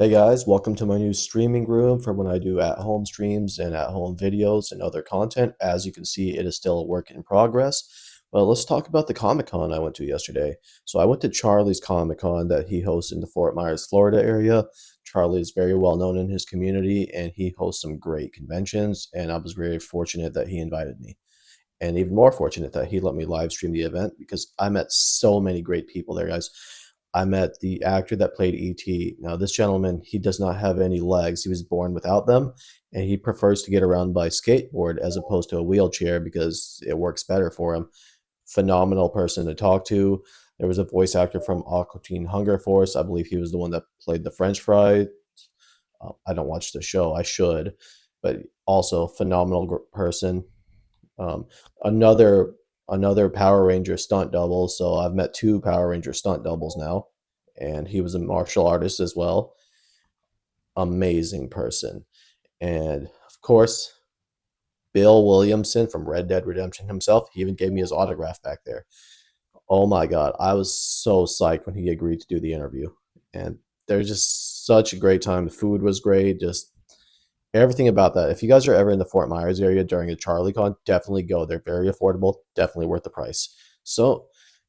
Hey guys, welcome to my new streaming room for when I do at-home streams and at-home videos and other content. As you can see, it is still a work in progress. But let's talk about the Comic-Con I went to yesterday. So I went to Charlie's Comic-Con that he hosts in the Fort Myers, Florida area. Charlie is very well known in his community and he hosts some great conventions, and I was very fortunate that he invited me. And even more fortunate that he let me live stream the event because I met so many great people there, guys. I met the actor that played E.T. Now, this gentleman, he does not have any legs. He was born without them, and he prefers to get around by skateboard as opposed to a wheelchair because it works better for him. Phenomenal person to talk to. There was a voice actor from Aqua Teen Hunger Force. I believe he was the one that played the French fry. I don't watch the show. I should, but also phenomenal person. Um, another Power Ranger stunt double. So I've met two Power Ranger stunt doubles now, and he was a martial artist as well. Amazing person, and of course, Bill Williamson from Red Dead Redemption himself. He even gave me his autograph back there. Oh my God, I was so psyched when he agreed to do the interview, and there's just such a great time. The food was great, just everything about that. If you guys are ever in the Fort Myers area during a CharlieCon, definitely go. They're very affordable, definitely worth the price. So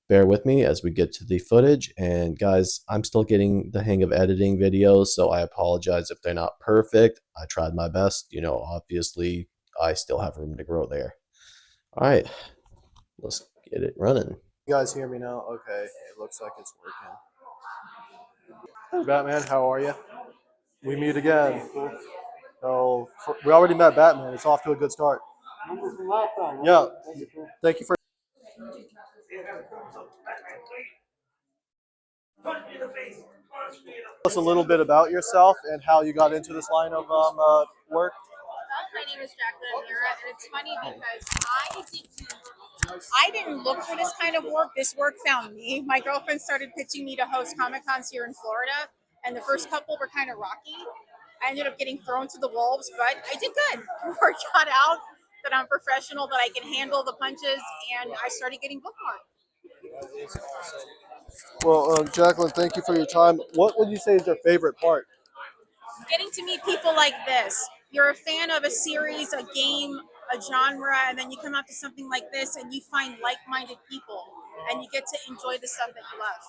bear with me as we get to the footage. And guys, I'm still getting the hang of editing videos, so I apologize if they're not perfect. I tried my best. Obviously, I still have room to grow there. All right, let's get it running. You guys hear me now? Okay, it looks like it's working. Hey, Batman, how are you? We meet again. So we already met Batman. It's off to a good start. Yeah. Thank you for us a little bit about yourself and how you got into this line of work. My name is Jaqueline Amira, and it's funny because I didn't look for this kind of work. This work found me. My girlfriend started pitching me to host Comic Cons here in Florida, and the first couple were kind of rocky. I ended up getting thrown to the wolves, but I did good. Work got out that I'm professional, that I can handle the punches, and I started getting bookmarked. Well, Jacqueline, thank you for your time. What would you say is your favorite part? Getting to meet people like this. You're a fan of a series, a game, a genre, and then you come out to something like this and you find like-minded people and you get to enjoy the stuff that you love.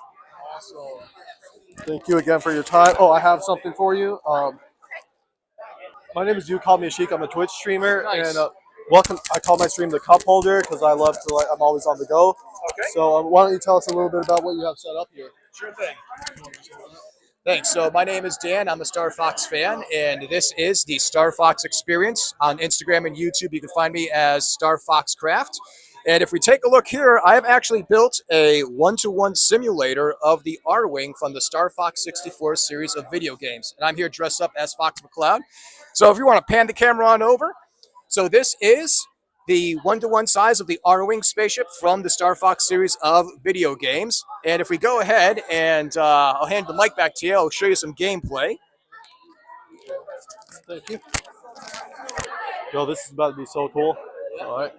Awesome. Thank you again for your time. Oh, I have something for you. My name is You Call Me a Sheik. I'm a Twitch streamer, nice. And welcome. I call my stream the Cupholder because I love to. I'm always on the go. Okay. So why don't you tell us a little bit about what you have set up here? Sure thing. Thanks. So my name is Dan. I'm a Star Fox fan, and this is the Star Fox Experience on Instagram and YouTube. You can find me as Star Fox Craft. And if we take a look here, I have actually built a one-to-one simulator of the R-Wing from the Star Fox 64 series of video games. And I'm here dressed up as Fox McCloud. So if you want to pan the camera on over, so this is the one-to-one size of the R-Wing spaceship from the Star Fox series of video games. And if we go ahead and I'll hand the mic back to you, I'll show you some gameplay. Thank you. Yo, this is about to be so cool. Yeah. All right.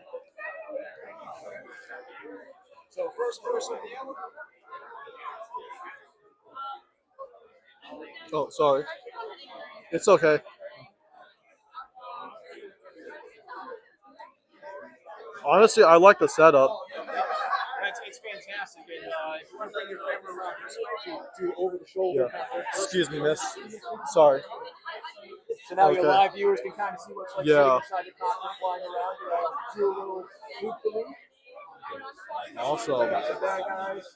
So first person view. Oh, sorry. It's okay. Honestly, I like the setup. It's fantastic. And if you want to bring your camera around this way, do over the shoulder. Yeah. Excuse me, miss. Sorry. So now your live viewers can kind of see what's like Yeah. inside the cockpit flying around. Do a little loop-de-loop. Awesome. Got the bad guys.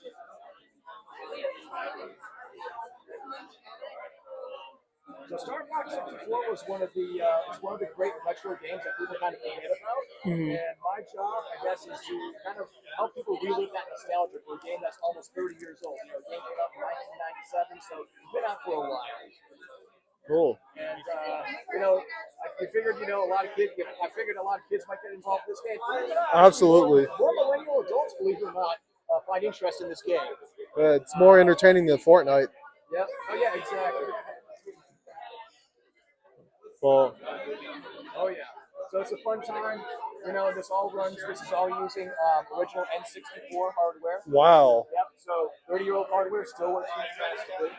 So Star Fox 64 was one of the great retro games that people kind of forget about. Mm-hmm. And my job, I guess, is to kind of help people relive that nostalgia for a game that's almost 30 years old. The game came out in 1997, so it's been out for a while. Cool. And I figured, a lot of kids. I figured a lot of kids might get involved in this game. Absolutely. More millennial adults, believe it or not, find interest in this game. It's more entertaining than Fortnite. Yep. Oh yeah, exactly. Well. Oh yeah. So it's a fun time. This all runs. This is all using original N64 hardware. Wow. Yep. So 30-year-old hardware still works fantastically.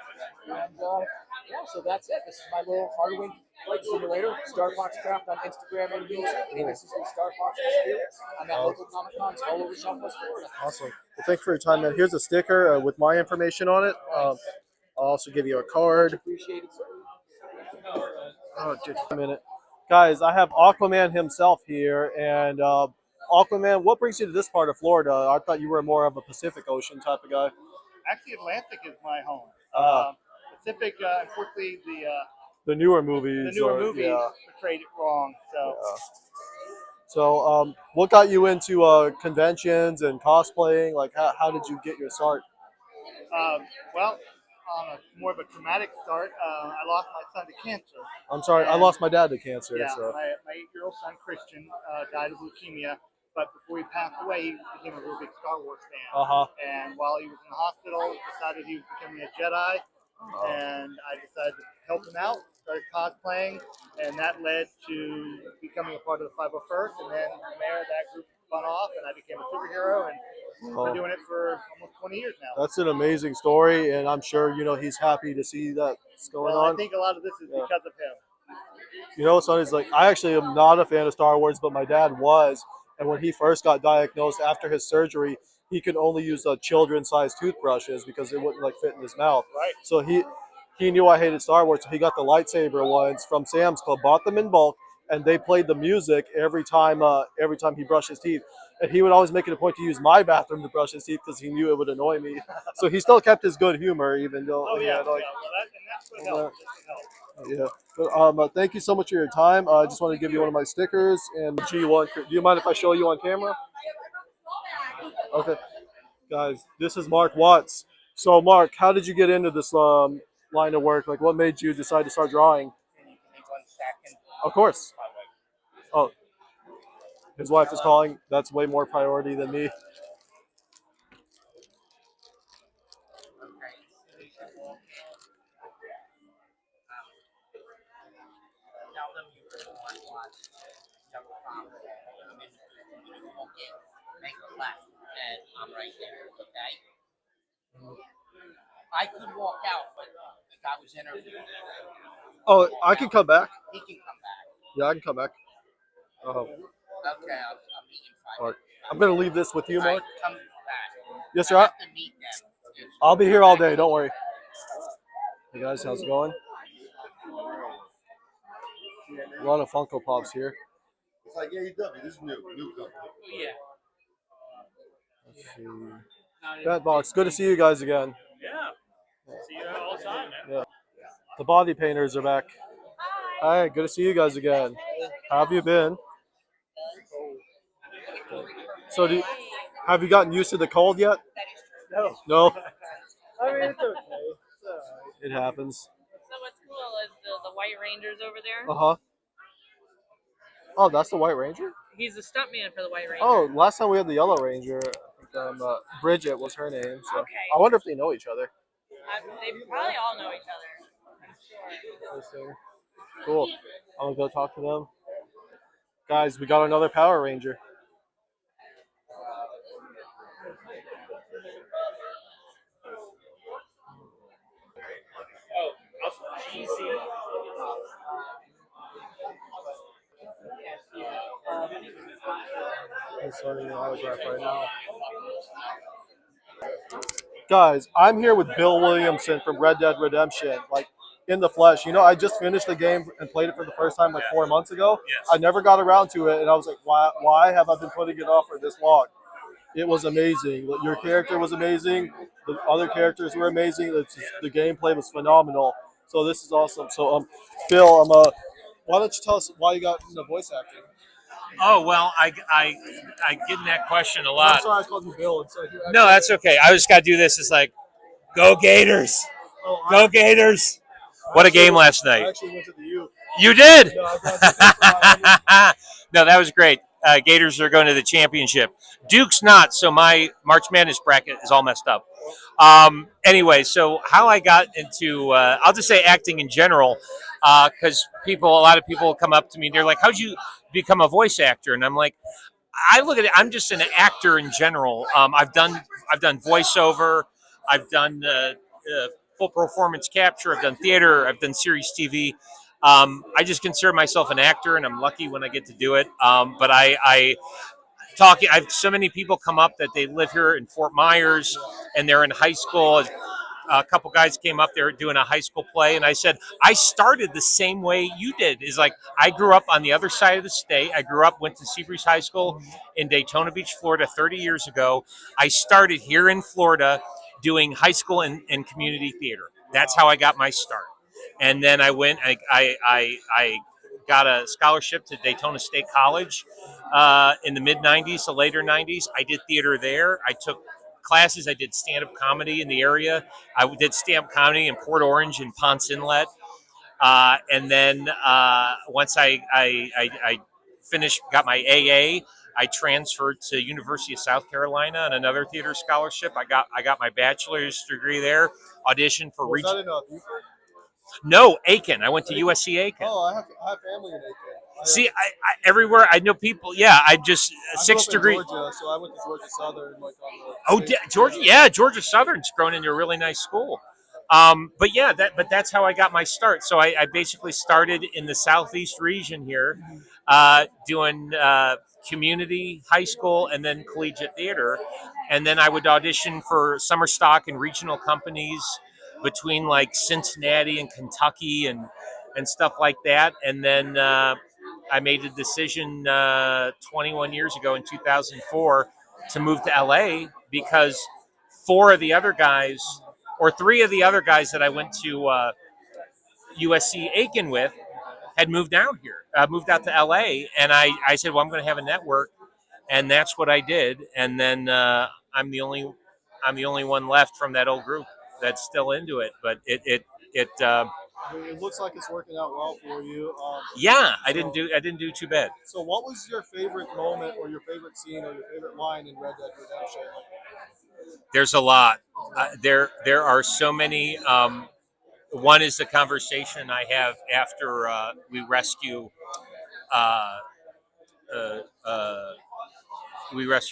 And yeah, so that's it. This is my little Hardwing flight simulator, Star Fox Craft on Instagram and YouTube. And this is the Star Fox Experience. I'm at local Comic Cons all over Southwest Florida. Awesome. Well, thanks for your time, man. Here's a sticker with my information on it. I'll also give you a card. Appreciate it, sir. Oh, just a minute. Guys, I have Aquaman himself here. And Aquaman, what brings you to this part of Florida? I thought you were more of a Pacific Ocean type of guy. Actually, Atlantic is my home. Uh-huh. Pacific, unfortunately, The newer movies. movies Yeah. portrayed it wrong. So, So, what got you into conventions and cosplaying? Like, how did you get your start? well, on a more of a traumatic start, I lost my son to cancer. I'm sorry, I lost my dad to cancer. Yeah, So. my 8-year-old son Christian died of leukemia. But before he passed away, he became a real big Star Wars fan. And while he was in the hospital, decided he was becoming a Jedi. And I decided to help him out, started cosplaying, and that led to becoming a part of the 501st. And then from there, that group spun off, and I became a superhero, and we're doing it for almost 20 years now. That's an amazing story, and I'm sure he's happy to see that's going on. I think a lot of this is because of him. You know what's funny is, like, I actually am not a fan of Star Wars, but my dad was. And when he first got diagnosed after his surgery, he could only use children-sized toothbrushes because it wouldn't fit in his mouth. Right. So he knew I hated Star Wars, so he got the lightsaber ones from Sam's Club, bought them in bulk, and they played the music every time he brushed his teeth. And he would always make it a point to use my bathroom to brush his teeth because he knew it would annoy me. So he still kept his good humor, even though. Oh yeah. Well, that's what helps. Yeah. But, thank you so much for your time. I just want to give you one of my stickers and G1. Do you mind if I show you on camera? Okay. Guys, this is Mark Watts. So, Mark, how did you get into this line of work? Like, what made you decide to start drawing? Of course. Oh, his wife is calling. That's way more priority than me. Make a left, and I'm right there, okay? I could walk out, but the guy was interviewing. Oh, I can come back? He can come back. Yeah, I can come back. Okay, I'll meet you in 5 minutes. I'm going to leave this with you, Mark. Come back. Yes, sir. I have to meet them. I'll be here all day. Don't worry. Hey, guys. How's it going? A lot of Funko Pops here. It's like AEW. This is new company. Yeah. Let's see. Batbox, good to see you guys again. Yeah. See you all the time, man. Yeah. The body painters are back. Hi, good to see you guys again. How have you been? So, have you gotten used to the cold yet? No. No? I mean, it's okay. It's all right. It happens. So what's cool is the White Ranger's over there. Uh-huh. Oh, that's the White Ranger? He's the stuntman for the White Ranger. Oh, last time we had the Yellow Ranger. I think Bridget was her name. So Okay. I wonder if they know each other. They probably all know each other. I'm sure. Interesting. Cool. I'm gonna go talk to them. Guys, we got another Power Ranger. Oh, cheesy. I'm starting an autograph right now. Guys, I'm here with Bill Williamson from Red Dead Redemption, like in the flesh. I just finished the game and played it for the first time like 4 months ago. Yes. I never got around to it, and I was like, why have I been putting it off for this long? It was amazing. Your character was amazing. The other characters were amazing. The gameplay was phenomenal. So this is awesome. So, Bill, why don't you tell us why you got into voice acting? Oh, well, I get in that question a I'm lot. sorry I called you Bill. And said you No, that's okay. I just got to do this. It's like, go Gators. Go Gators. What a game last I night. actually went to the U. You did? Yeah, I graduated from No, that was great. Gators are going to the championship. Duke's not, so my March Madness bracket is all messed up. Anyway, so how I got into, I'll just say acting in general, because a lot of people come up to me, they're like, how'd you become a voice actor? And I'm like, I look at it, I'm just an actor in general. I've done voiceover, I've done full performance capture. I've done theater. I've done series TV. I just consider myself an actor, and I'm lucky when I get to do it. But I've so many people come up that they live here in Fort Myers, and they're in high school. A couple guys came up there doing a high school play, and I said I started the same way you did. Is like I grew up on the other side of the state. I grew up, went to Seabreeze High School in Daytona Beach, Florida, 30 years ago. I started here in Florida doing high school and community theater. That's how I got my start. And then I went. I got a scholarship to Daytona State College in the mid '90s, the later '90s. I did theater there. I took classes. I did stand-up comedy in the area. I did stand-up comedy in Port Orange and Ponce Inlet. And then once I finished, got my AA, I transferred to University of South Carolina on another theater scholarship. I got my bachelor's degree there. Auditioned for Was that in Buford? No, Aiken. I went to USC Aiken. Oh, I have family in Aiken. See, everywhere I know people. Yeah, I just I sixth grew up degree. in Georgia, so I went to Georgia Southern. Like Oh, Georgia, yeah, Georgia Southern's grown into a really nice school. But yeah, that's how I got my start. So I basically started in the southeast region here, doing community, high school, and then collegiate theater, and then I would audition for summer stock and regional companies between like Cincinnati and Kentucky and stuff like that, and then I made a decision 21 years ago in 2004 to move to LA because four of the other guys, or three of the other guys that I went to USC Aiken with, had moved down here, moved out to LA, and I said, well, I'm going to have a network, and that's what I did, and then I'm the only one left from that old group that's still into it, but it looks like it's working out well for you. Yeah, I didn't do too bad. So, what was your favorite moment, or your favorite scene, or your favorite line in Red Dead Redemption? There's a lot. There are so many. One is the conversation I have after we rescue uh, uh, uh,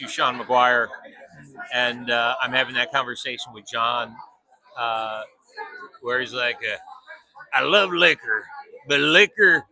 Sean McGuire, and I'm having that conversation with John, where he's like, "I love liquor, but liquor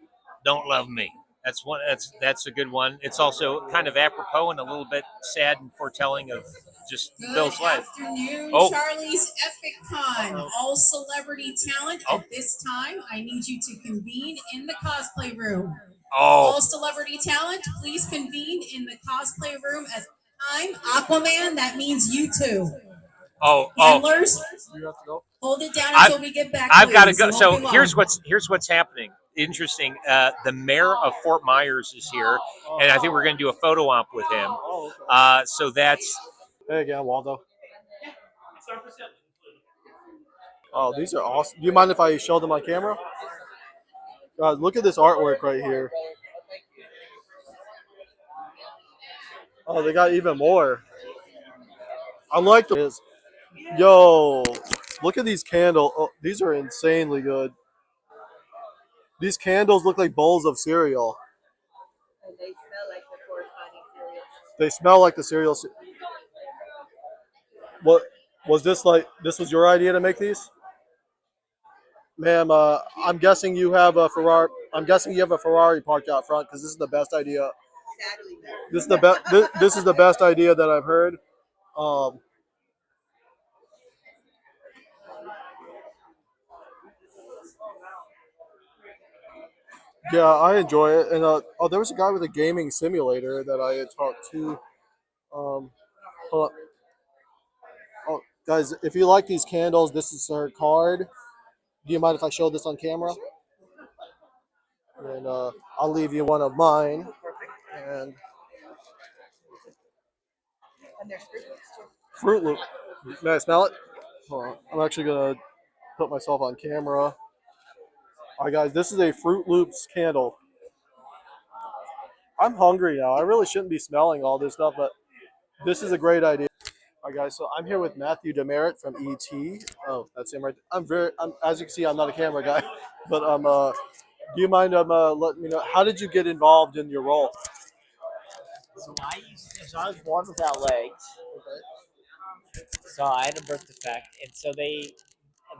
don't love me." That's one. That's a good one. It's also kind of apropos and a little bit sad and foretelling of just Bill's life. Good afternoon, Oh. Charlie's Epic Con. All celebrity talent at this time. I need you to convene in the cosplay room. All celebrity talent, please convene in the cosplay room at time. Aquaman, that means you two. Handlers, You have to go. hold it down until we get back. I've got to go. It won't So be long. here's what's happening. Interesting. The mayor of Fort Myers is here, and I think we're going to do a photo op with him. So that's. Hey again, Waldo. Oh, these are awesome. Do you mind if I show them on camera? Guys, look at this artwork right here. Oh, they got even more. I like this. Yo, look at these candles. Oh, these are insanely good. These candles look like bowls of cereal. And they smell like the corresponding cereal. They smell like the cereal. What was this like? This was your idea to make these, ma'am? I'm guessing you have a Ferrari. I'm guessing you have a Ferrari parked out front because this is the best idea. Sadly, no. This is the best. This is the best idea that I've heard. Yeah, I enjoy it. And there was a guy with a gaming simulator that I had talked to. Hold on. Oh, guys, if you like these candles, this is her card. Do you mind if I show this on camera? And I'll leave you one of mine. And And there's Fruit Loops too. Fruit Loop. May I smell it? Hold on. I'm actually gonna put myself on camera. All right, guys, this is a Fruit Loops candle. I'm hungry now. I really shouldn't be smelling all this stuff, but this is a great idea. All right, guys, so I'm here with Matthew Demerit from ET. Oh, that's him right there. As you can see, I'm not a camera guy, but do you mind letting me know, how did you get involved in your role? So I was born without legs. So I had a birth defect, and so they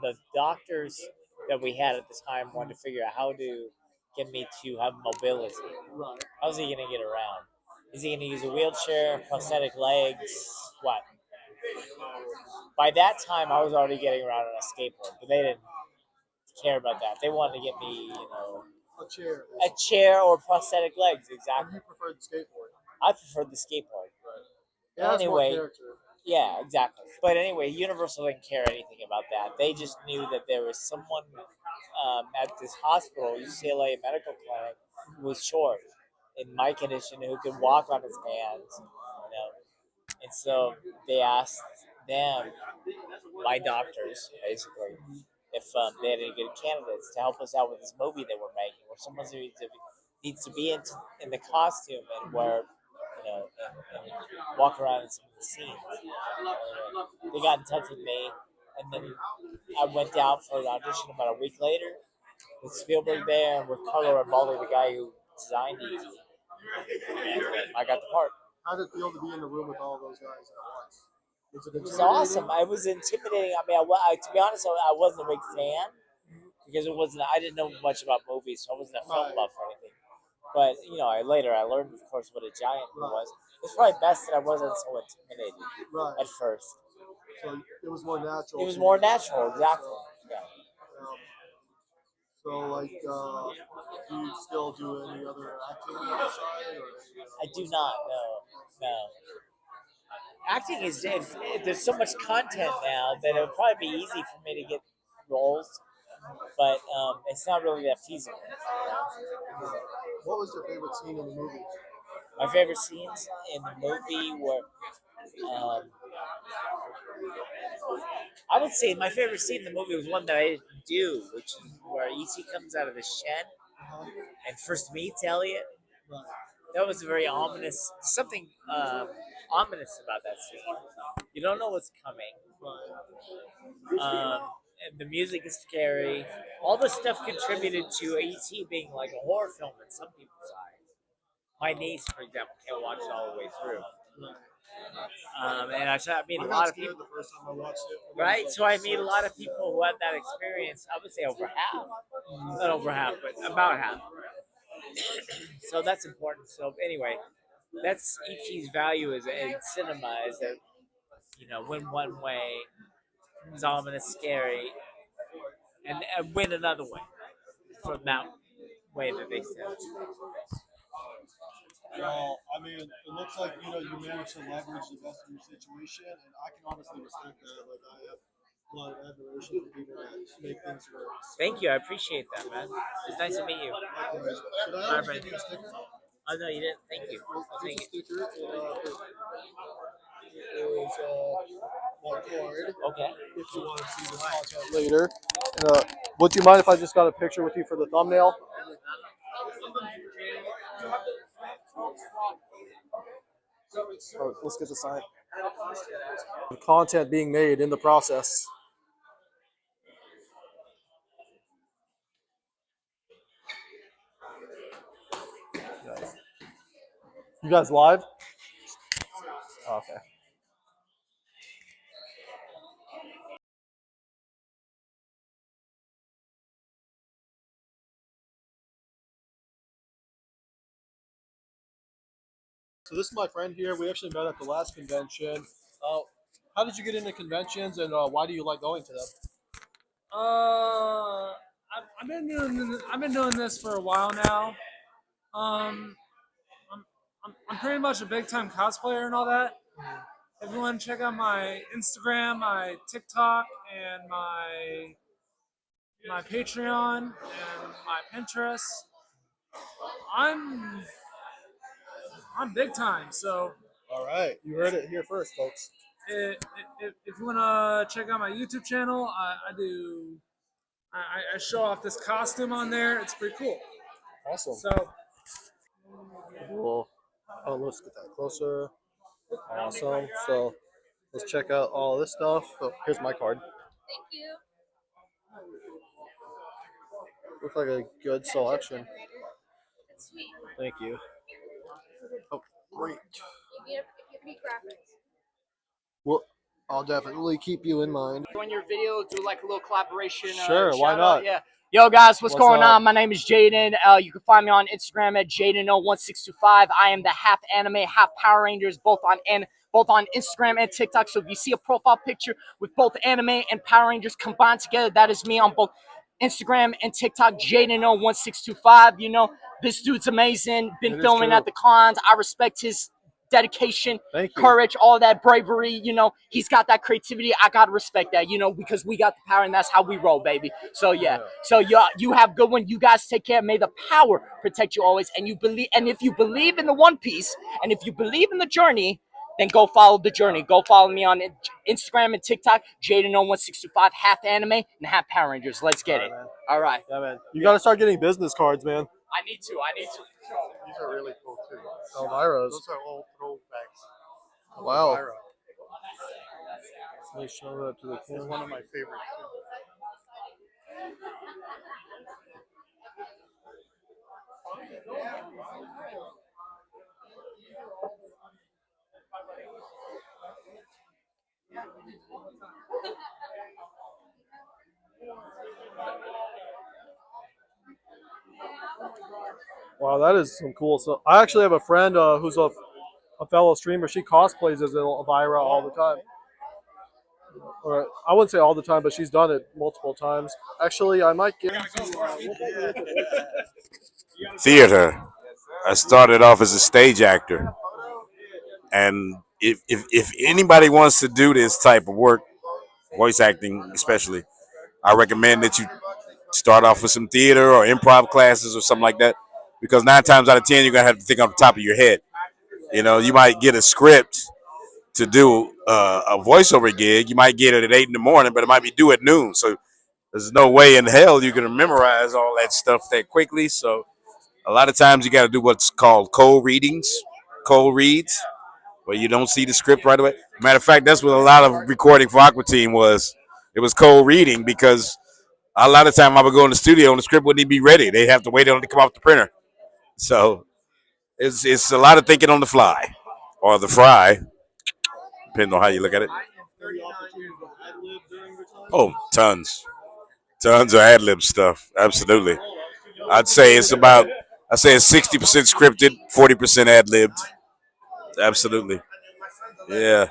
the doctors that we had at the time wanted to figure out how to get me to have mobility. Right. How's he gonna get around? Is he gonna use a wheelchair, prosthetic legs? What? By that time, I was already getting around on a skateboard, but they didn't care about that. They wanted to get me, A a chair or prosthetic legs. And Exactly. you preferred the skateboard. I preferred the skateboard. It has more Anyway, character. yeah, exactly. But anyway, Universal didn't care anything about that. They just knew that there was someone at this hospital, UCLA Medical Clinic, who was short in my condition, who could walk on his hands, And so they asked them, my doctors, basically, if they had any good candidates to help us out with this movie that we're making, where someone needs to be in the costume and wear, and walk around in some of the scenes. They got in touch with me, and then I went down for an audition about a week later with Spielberg there and with Carlo Rambaldi, the guy who designed it. And I got the part. How did it feel to be in the room with all those guys at once? Was it It was intimidating? awesome. I was intimidating. I mean, to be honest, I wasn't a big fan because it wasn't. I didn't know much about movies, so I wasn't a film buff or anything. But I learned, of course, what a giant he was. It's probably best that I wasn't so intimidated at first. So it was more natural. It was more natural, exactly. Yeah. So, like, do you still do any other acting on the side? Or, I do not. No. Acting there's so much content now that it would probably be easy for me to get roles, but it's not really that feasible. What was your favorite scene in the movie? My favorite scenes in the movie were, I would say my favorite scene in the movie was one that I didn't do, which is where E.T. comes out of the shed and first meets Elliot. That was very ominous, something ominous about that scene. You don't know what's coming. And the music is scary. All this stuff contributed to E.T. being like a horror film in some people's eyes. My niece, for example, can't watch it all the way through. And I meet a lot of people. The first time I watched it. Right? So I meet a lot of people who had that experience. I would say over half. Not over half, but about half. So that's important. So anyway, that's E.T.'s value in cinema is that, win one way, it's ominous, scary, and win another way from that way that they said. Well, I mean, it looks like you managed to leverage the best of your situation, and I can honestly respect that. Like, I have a lot of admiration for people that make things work. Thank you, I appreciate that, man. It's nice to meet you. Should I also give you a sticker? Oh no, you didn't. Thank you. Here's a sticker. Is my card. Okay. If you want to see this content later. Would you mind if I just got a picture with you for the thumbnail? Let's get the sign. Content being made in the process. You guys live? Okay. So this is my friend here. We actually met at the last convention. How did you get into conventions, and why do you like going to them? I've been doing this for a while now. I'm pretty much a big time cosplayer and all that. Everyone check out my Instagram, my TikTok, and my Patreon and my Pinterest. I'm big time, so. All right, you heard it here first, folks. If you want to check out my YouTube channel, I show off this costume on there. It's pretty cool. Awesome. So. Cool. Oh, let's get that closer. Awesome. So let's check out all this stuff. Oh, here's my card. Thank you. Looks like a good selection. That's sweet. Thank you. Oh, great. If you have any graphics. Well, I'll definitely keep you in mind. On your video, do like a little collaboration. Sure, why shout not? out. Yeah. Yo, guys, what's going up? on? My name is Jaden. You can find me on Instagram at Jaden01625. I am the half anime, half Power Rangers, both on Instagram and TikTok. So if you see a profile picture with both anime and Power Rangers combined together, that is me on both Instagram and TikTok, Jaden01625. You know, this dude's amazing. Been filming at the cons. I respect his dedication, courage, all that bravery. You know, he's got that creativity. I gotta respect that, you know, because we got the power and that's how we roll, baby. So yeah. So you have a good one. You guys take care. May the power protect you always. And if you believe in the One Piece, and if you believe in the journey, then go follow the journey. Go follow me on Instagram and TikTok, Jaden01625, half anime and half Power Rangers. Let's get it. Man. All right. Yeah, man. You got to start getting business cards, man. I need to. These are really cool too. Elvira's. Those are old throwbacks. Wow. Elvira. Let me show that to the This is camera. one of my favorites too. Wow, that is some cool stuff. I actually have a friend who's a fellow streamer. She cosplays as Elvira all the time. Or I wouldn't say all the time, but she's done it multiple times. Actually, I might get theater. I started off as a stage actor, and if anybody wants to do this type of work, voice acting especially, I recommend that you start off with some theater or improv classes or something like that, because 9 times out of 10 you're gonna have to think off the top of your head. You know, you might get a script to do a voiceover gig. You might get it at 8 in the morning, but it might be due at noon. So there's no way in hell you're gonna memorize all that stuff that quickly. So a lot of times you got to do what's called cold reads, where you don't see the script right away. Matter of fact, that's what a lot of recording for Aqua Team was. It was cold reading because a lot of time I would go in the studio and the script wouldn't even be ready. They have to wait on it to come off the printer. So it's a lot of thinking on the fly or the fry, depending on how you look at it. Oh, tons of ad lib stuff. Absolutely. I'd say it's 60% scripted, 40% ad libbed. Absolutely. Yeah.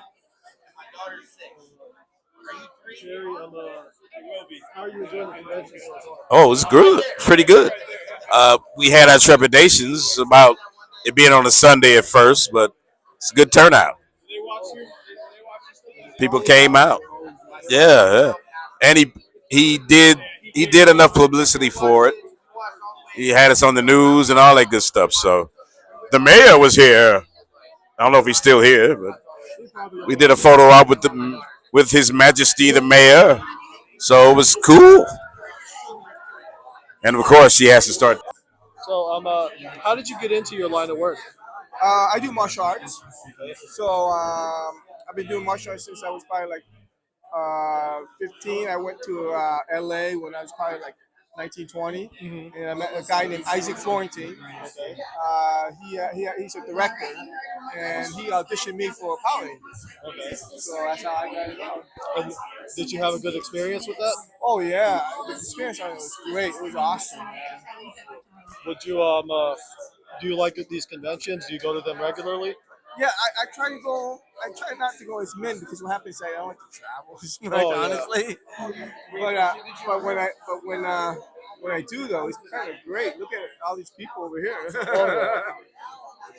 Oh, it's good. Pretty good. We had our trepidations about it being on a Sunday at first, but it's a good turnout. People came out. Yeah. And he did enough publicity for it. He had us on the news and all that good stuff. So the mayor was here. I don't know if he's still here, but we did a photo op with His Majesty the Mayor. So it was cool. And of course, she has to start. So, how did you get into your line of work? I do martial arts. So I've been doing martial arts since I was probably like 15. I went to LA when I was probably like 1920, and I met a guy named Isaac Florentine. He's a director, and he auditioned me for Power Rangers. So that's how I got it on. And did you have a good experience with that? Oh yeah, the experience on it was great. It was awesome, man. Would you do you like these conventions? Do you go to them regularly? Yeah, I try to go. I try not to go as men because what happens is I don't like to travel. Honestly. But when I do though, it's kind of great. Look at all these people over here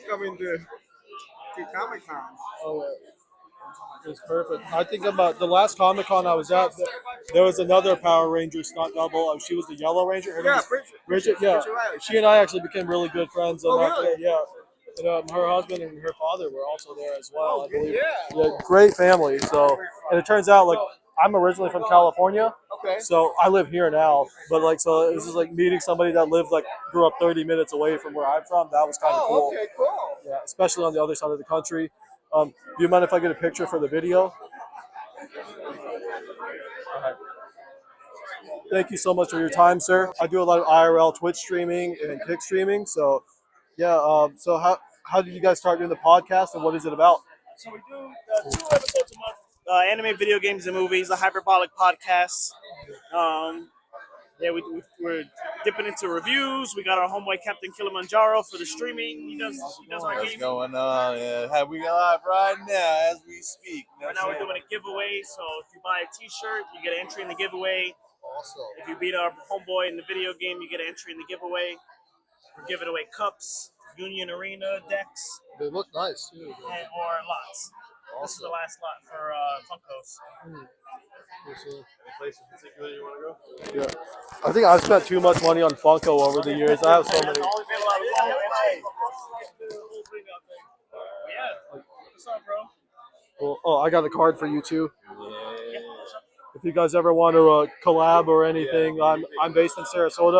coming to Comic Con. Oh, yeah. It's perfect. I think about the last Comic Con I was at. There was another Power Ranger stunt double. She was the Yellow Ranger. Her name was Bridget. Yeah, she and I actually became really good friends. Oh, really? Yeah. And, her husband and her father were also there as well. I believe. Yeah, great family. So, and it turns out like I'm originally from California. Okay. So I live here now, but so it was just like meeting somebody that grew up 30 minutes away from where I'm from. That was kind of cool. Okay, cool. Yeah, especially on the other side of the country. Do you mind if I get a picture for the video? Thank you so much for your time, sir. I do a lot of IRL Twitch streaming and Kick streaming. So, yeah. So how did you guys start doing the podcast, and what is it about? So we do 2 episodes a month anime, video games, and movies, the Hyperbolic Podcast. Yeah, we're dipping into reviews. We got our homeboy Captain Kilimanjaro for the streaming. He does our What's game. going on? Yeah, we live right now as we speak. Right now we're doing a giveaway, so if you buy a T-shirt, you get an entry in the giveaway. If you beat our homeboy in the video game, you get an entry in the giveaway. We're giving away cups, Union Arena decks. They look nice too. Or lots. This is the last lot for Funkos. Any place in particular you want to go? Yeah. I think I've spent too much money on Funko over the years. I have so many. What's up, bro? Well, oh, I got a card for you too. If you guys ever want to collab or anything, I'm based in Sarasota.